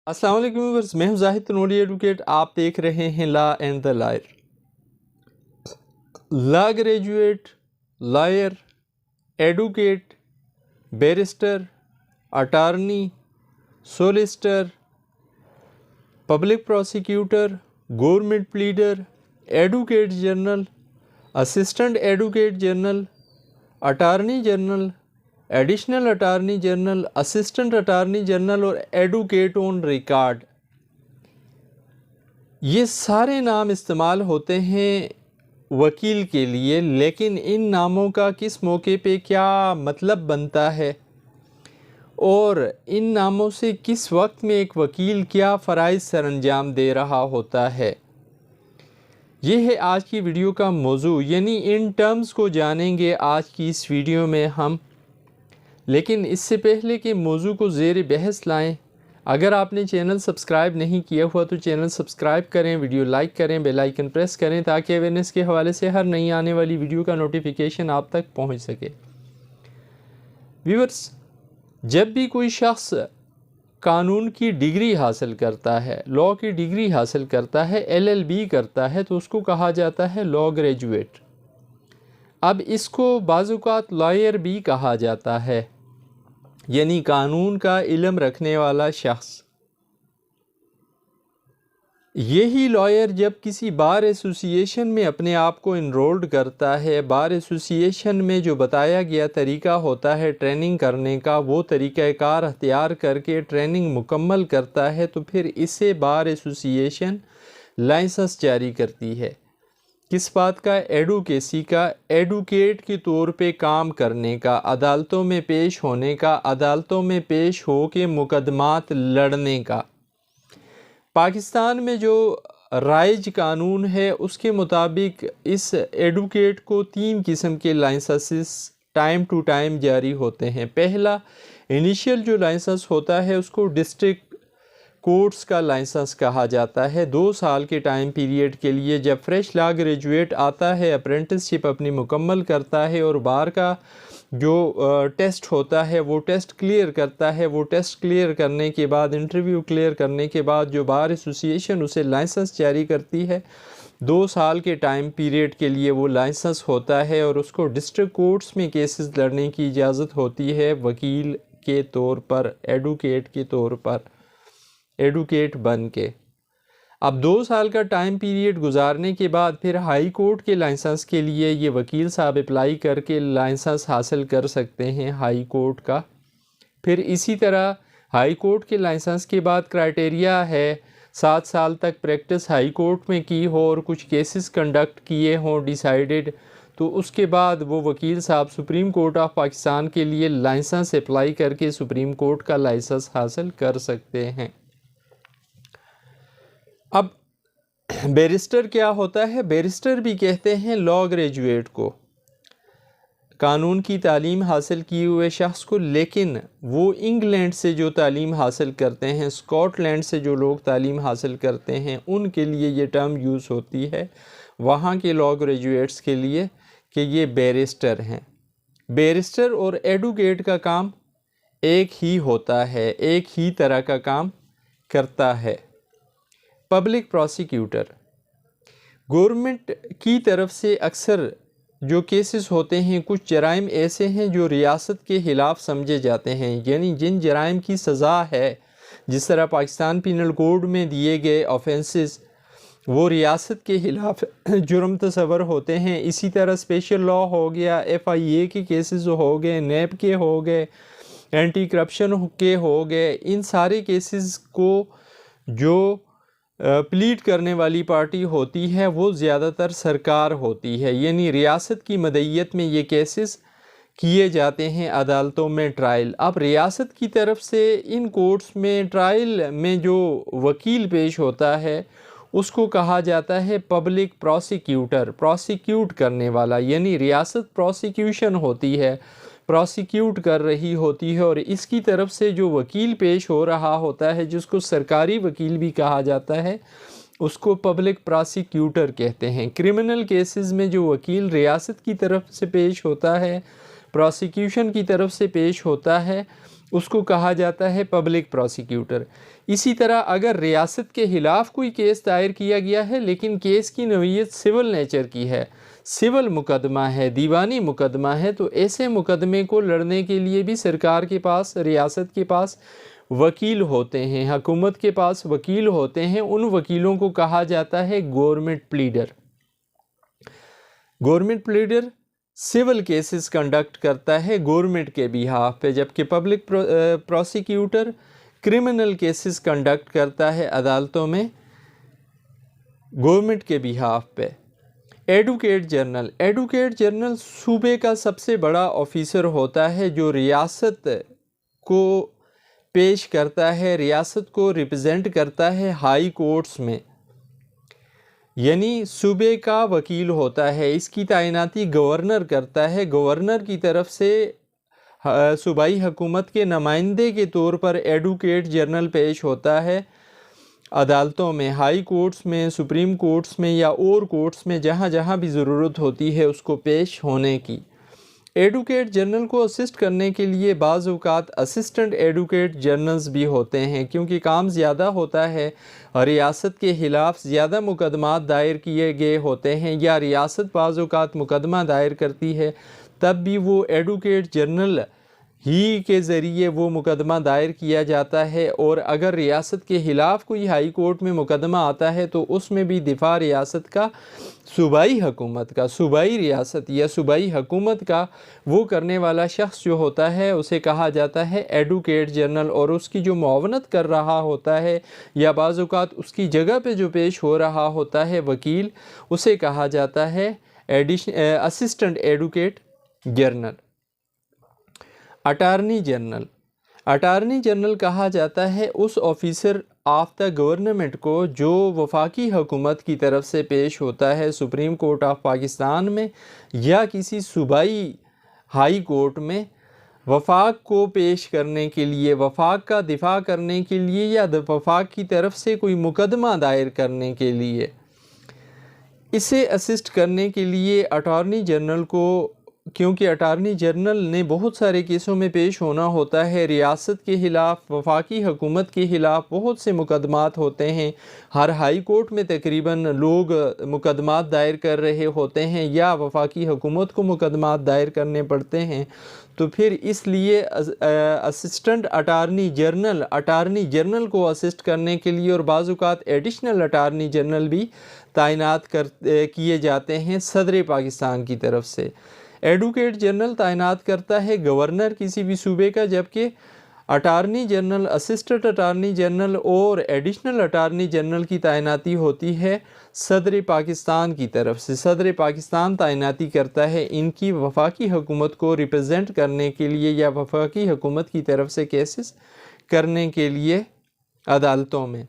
अस्सलाम वालेकुम व्यूअर्स, मैं हूं जाहिद तनोड़ी एडवोकेट। आप देख रहे हैं law and the lawyer. Law graduate, lawyer, advocate, barrister, attorney, solicitor, public prosecutor, government pleader, advocate general, assistant advocate general, attorney general, additional attorney general, assistant attorney general और advocate on record, ये सारे नाम इस्तेमाल होते हैं वकील के लिए। लेकिन इन नामों का किस मौके पे क्या मतलब बनता है और इन नामों से किस वक्त में एक वकील क्या फ़राइज़ सरअंजाम दे रहा होता है, ये है आज की वीडियो का मौजू। यानी इन टर्म्स को जानेंगे आज की इस वीडियो में हम। लेकिन इससे पहले कि मौजू को ज़ेर बहस लाएं, अगर आपने चैनल सब्सक्राइब नहीं किया हुआ तो चैनल सब्सक्राइब करें, वीडियो लाइक करें, बेल आइकन प्रेस करें ताकि अवेयरनेस के हवाले से हर नई आने वाली वीडियो का नोटिफिकेशन आप तक पहुंच सके। व्यूअर्स, जब भी कोई शख्स कानून की डिग्री हासिल करता है, लॉ की डिग्री हासिल करता है, LLB करता है, तो उसको कहा जाता है लॉ ग्रेजुएट। अब इसको बाज़-औक़ात लॉयर भी कहा जाता है, यानी कानून का इल्म रखने वाला शख्स। यही लॉयर जब किसी बार एसोसिएशन में अपने आप को इनरोल्ड करता है, बार एसोसिएशन में जो बताया गया तरीका होता है ट्रेनिंग करने का, वो तरीक़ाकार अख्तियार करके ट्रेनिंग मुकम्मल करता है, तो फिर इसे बार एसोसिएशन लाइसेंस जारी करती है। किस बात का? एडवोकेसी का, एडवोकेट के तौर पे काम करने का, अदालतों में पेश होने का, अदालतों में पेश हो के मुकदमात लड़ने का। पाकिस्तान में जो राइज कानून है उसके मुताबिक इस एडवोकेट को 3 किस्म के लाइसेंसेस टाइम टू टाइम जारी होते हैं। पहला, इनिशियल जो लाइसेंस होता है उसको डिस्ट्रिक्ट कोर्ट्स का लाइसेंस कहा जाता है। 2 साल के टाइम पीरियड के लिए जब फ्रेश लॉ ग्रेजुएट आता है, अप्रेंटिसशिप अपनी मुकम्मल करता है और बार का जो टेस्ट होता है वो टेस्ट क्लियर करता है। वो टेस्ट क्लियर करने के बाद, इंटरव्यू क्लियर करने के बाद जो बार एसोसिएशन उसे लाइसेंस जारी करती है, 2 साल के टाइम पीरियड के लिए वो लाइसेंस होता है और उसको डिस्ट्रिक्ट कोर्ट्स में केसेस लड़ने की इजाज़त होती है वकील के तौर पर, एडवोकेट के तौर पर, एडवोकेट बन के। अब 2 साल का टाइम पीरियड गुजारने के बाद फिर हाई कोर्ट के लाइसेंस के लिए ये वकील साहब अप्लाई करके लाइसेंस हासिल कर सकते हैं हाई कोर्ट का। फिर इसी तरह हाई कोर्ट के लाइसेंस के बाद क्राइटेरिया है 7 साल तक प्रैक्टिस हाई कोर्ट में की हो और कुछ केसेस कंडक्ट किए हों डिसाइडेड, तो उसके बाद वो वकील साहब सुप्रीम कोर्ट ऑफ पाकिस्तान के लिए लाइसेंस अप्लाई करके सुप्रीम कोर्ट का लाइसेंस हासिल कर सकते हैं। अब बैरिस्टर क्या होता है? बैरिस्टर भी कहते हैं लॉ ग्रेजुएट को, कानून की तालीम हासिल किए हुए शख्स को। लेकिन वो इंग्लैंड से जो तालीम हासिल करते हैं, स्कॉटलैंड से जो लोग तालीम हासिल करते हैं, उनके लिए ये टर्म यूज़ होती है वहाँ के लॉ ग्रेजुएट्स के लिए कि ये बैरिस्टर हैं। बैरिस्टर और एडवोकेट का काम एक ही होता है, एक ही तरह का काम करता है। पब्लिक प्रोसिक्यूटर, गवर्नमेंट की तरफ से अक्सर जो केसेस होते हैं, कुछ जराइम ऐसे हैं जो रियासत के ख़िलाफ़ समझे जाते हैं, यानी जिन जराइम की सज़ा है, जिस तरह पाकिस्तान पीनल कोड में दिए गए ऑफेंसेस वो रियासत के ख़िलाफ़ जुर्म तस्वर होते हैं। इसी तरह स्पेशल लॉ हो गया, FIA के केसेस हो गए, NAP के हो गए, एंटी करप्शन के हो गए, इन सारे केसेस को जो प्लीड करने वाली पार्टी होती है वो ज़्यादातर सरकार होती है, यानी रियासत की मदईयत में ये केसेस किए जाते हैं अदालतों में ट्रायल। अब रियासत की तरफ से इन कोर्ट्स में ट्रायल में जो वकील पेश होता है उसको कहा जाता है पब्लिक प्रोसिक्यूटर, प्रोसिक्यूट करने वाला, यानी रियासत प्रोसिक्यूशन होती है, प्रोसिक्यूट कर रही होती है और इसकी तरफ से जो वकील पेश हो रहा होता है, जिसको सरकारी वकील भी कहा जाता है, उसको पब्लिक प्रोसिक्यूटर कहते हैं। क्रिमिनल केसेस में जो वकील रियासत की तरफ से पेश होता है, प्रोसिक्यूशन की तरफ से पेश होता है, उसको कहा जाता है पब्लिक प्रोसिक्यूटर। इसी तरह अगर रियासत के ख़िलाफ़ कोई केस दायर किया गया है लेकिन केस की नौइयत सिविल नेचर की है, सिविल मुकदमा है, दीवानी मुकदमा है, तो ऐसे मुकदमे को लड़ने के लिए भी सरकार के पास, रियासत के पास वकील होते हैं, हुकूमत के पास वकील होते हैं। उन वकीलों को कहा जाता है government pleader. Government pleader civil cases conduct करता है गवर्नमेंट के बिहाफ पे, जबकि public prosecutor criminal cases conduct करता है अदालतों में गवर्नमेंट के बिहाफ पे। एडवोकेट जनरल सूबे का सबसे बड़ा ऑफिसर होता है जो रियासत को पेश करता है, रियासत को रिप्रेजेंट करता है हाई कोर्ट्स में, यानी सूबे का वकील होता है। इसकी तैनाती गवर्नर करता है। गवर्नर की तरफ से सूबाई हुकूमत के नुमाइंदे के तौर पर एडवोकेट जनरल पेश होता है अदालतों में, हाई कोर्ट्स में, सुप्रीम कोर्ट्स में या और कोर्ट्स में, जहाँ जहाँ भी ज़रूरत होती है उसको पेश होने की। एडवोकेट जनरल को असिस्ट करने के लिए बाज़ औक़ात असिस्टेंट एडवोकेट जनरल्स भी होते हैं, क्योंकि काम ज़्यादा होता है और रियासत के ख़िलाफ़ ज़्यादा मुकदमात दायर किए गए होते हैं या रियासत बाज़ औक़ात मुकदमा दायर करती है, तब भी वो एडवोकेट जनरल ही के ज़रिए वो मुकदमा दायर किया जाता है। और अगर रियासत के ख़िलाफ़ कोई हाई कोर्ट में मुकदमा आता है तो उसमें भी दिफा रियासत का, सूबाई हुकूमत का, सूबाई रियासत या सूबाई हुकूमत का वो करने वाला शख्स जो होता है उसे कहा जाता है एडवोकेट जनरल। और उसकी जो मुआवनत कर रहा होता है या बाज़ औक़ात उसकी जगह पे जो पेश हो रहा होता है वकील, उसे कहा जाता है assistant advocate general. Attorney general कहा जाता है उस ऑफिसर ऑफ द गवर्नमेंट को जो वफाकी हुकूमत की तरफ से पेश होता है सुप्रीम कोर्ट ऑफ पाकिस्तान में या किसी सूबाई हाई कोर्ट में, वफाक को पेश करने के लिए, वफाक का दिफा करने के लिए या वफाक की तरफ से कोई मुकदमा दायर करने के लिए। इसे असिस्ट करने के लिए अटॉर्नी जनरल को, क्योंकि अटार्नी जनरल ने बहुत सारे केसों में पेश होना होता है, रियासत के ख़िलाफ़, वफाकी हुकूमत के ख़िलाफ़ बहुत से मुकदमात होते हैं। हर हाई कोर्ट में तकरीबन लोग मुकदमात दायर कर रहे होते हैं या वफाकी हुकूमत को मुकदमात दायर करने पड़ते हैं। तो फिर इसलिए असिस्टेंट अटार्नी जनरल को असिस्ट करने के लिए और बाज़ औक़ात एडिशनल अटार्नी जनरल भी तैनात किए जाते हैं सदर पाकिस्तान की तरफ से। एडवोकेट जनरल तैनात करता है गवर्नर किसी भी सूबे का, जबकि attorney general, assistant attorney general और एडिशनल अटार्नी जनरल की तैनाती होती है सदर पाकिस्तान की तरफ से। सदर पाकिस्तान तैनाती करता है इनकी वफाकी हुकूमत को रिप्रेजेंट करने के लिए या वफाकी हुकूमत की तरफ से केसेस करने के लिए अदालतों में।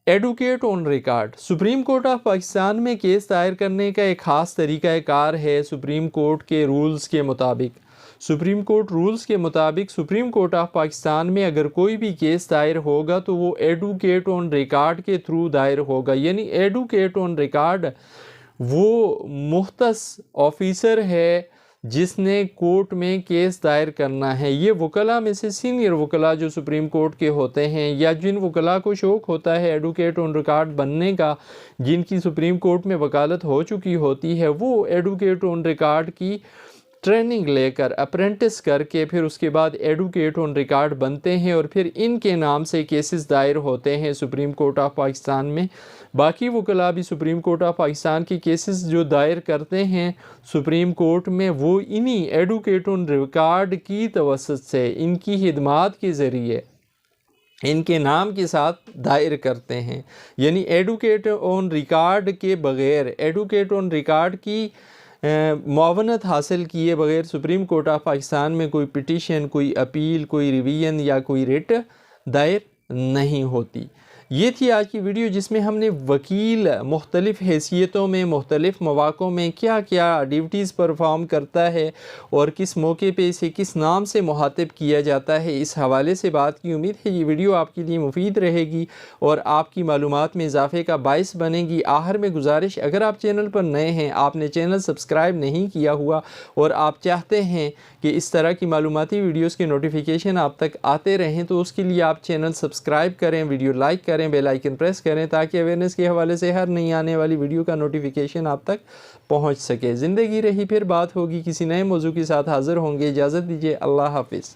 Advocate on record, supreme court of Pakistan में केस दायर करने का एक ख़ास तरीक़ाकार है। सुप्रीम कोर्ट के रूल्स के मुताबिक, सुप्रीम कोर्ट ऑफ पाकिस्तान में अगर कोई भी केस दायर होगा तो वो एडवोकेट ऑन रिकॉर्ड के थ्रू दायर होगा। यानी एडवोकेट ऑन रिकॉर्ड वो मुख्तस ऑफिसर है जिसने कोर्ट में केस दायर करना है। ये वकला में से सीनियर वकला जो सुप्रीम कोर्ट के होते हैं या जिन वकला को शौक़ होता है एडवोकेट ऑन रिकॉर्ड बनने का, जिनकी सुप्रीम कोर्ट में वकालत हो चुकी होती है, वो एडवोकेट ऑन रिकॉर्ड की ट्रेनिंग लेकर, अप्रेंटिस करके फिर उसके बाद एडवोकेट ऑन रिकॉर्ड बनते हैं और फिर इनके नाम से केसेस दायर होते हैं सुप्रीम कोर्ट ऑफ पाकिस्तान में। बाकी वकला भी सुप्रीम कोर्ट ऑफ पाकिस्तान की केसेस जो दायर करते हैं सुप्रीम कोर्ट में, वो इन्हीं एडवोकेट ऑन रिकॉर्ड की तवस्सुत से, इनकी खिदमात के ज़रिए, इनके नाम के साथ दायर करते हैं। यानी एडवोकेट ऑन रिकॉर्ड के बग़ैर, एडवोकेट ऑन रिकॉर्ड की मुआवनत हासिल किए बग़ैर सुप्रीम कोर्ट ऑफ पाकिस्तान में कोई पिटीशन, कोई अपील, कोई रिवीजन या कोई रिट दायर नहीं होती। ये थी आज की वीडियो जिसमें हमने वकील मुख्तलिफ़ हैसियतों में मुख्तलिफ़ मौक़ों में क्या क्या ड्यूटीज़ परफॉर्म करता है और किस मौके पे इसे किस नाम से मुखातिब किया जाता है, इस हवाले से बात की। उम्मीद है ये वीडियो आपके लिए मुफीद रहेगी और आपकी मालूमात में इजाफ़े का बाइस बनेगी। आखिर में गुजारिश, अगर आप चैनल पर नए हैं, आपने चैनल सब्सक्राइब नहीं किया हुआ और आप चाहते हैं कि इस तरह की मालूमाती वीडियोस के नोटिफिकेशन आप तक आते रहें, तो उसके लिए आप चैनल सब्सक्राइब करें, वीडियो लाइक करें, बेल आइकन प्रेस करें, ताकि अवेयरनेस के हवाले से हर नई आने वाली वीडियो का नोटिफिकेशन आप तक पहुंच सके। ज़िंदगी रही, फिर बात होगी, किसी नए मौजू के साथ हाज़िर होंगे। इजाज़त दीजिए, अल्लाह हाफिज़।